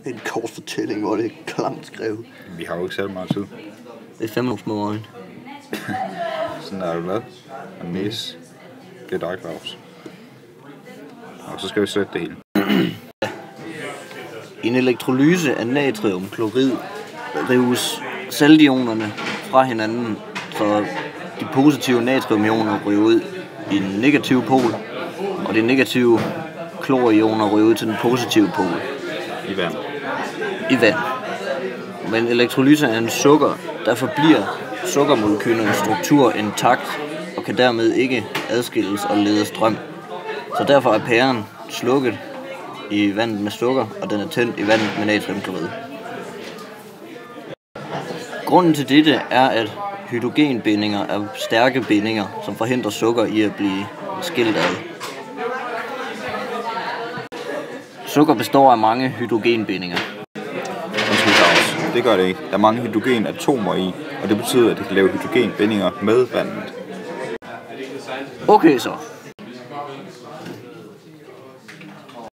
En kort fortælling, hvor det er klamt skrevet. Vi har jo ikke særlig meget tid. Det er 5 små øjne. Sådan er det hvad? En næse. Det er dig, Claus. Og så skal vi sætte det hele. I en elektrolyse af natriumklorid rives saltionerne fra hinanden, så de positive natriumioner ryger ud i den negative pol, og de negative klorioner ryger ud til den positive pol. I vand. I vand. Men elektrolyse af en sukker, derfor bliver sukkermolekylernes struktur intakt og kan dermed ikke adskilles og lede strøm. Så derfor er pæren slukket i vandet med sukker, og den er tændt i vandet med natriumklorid. Grunden til dette er, at hydrogenbindinger er stærke bindinger, som forhindrer sukker i at blive skilt ad. Sukker består af mange hydrogenbindinger. Det gør det ikke. Der er mange hydrogenatomer i, og det betyder, at det kan lave hydrogenbindinger med vandet. Okay så.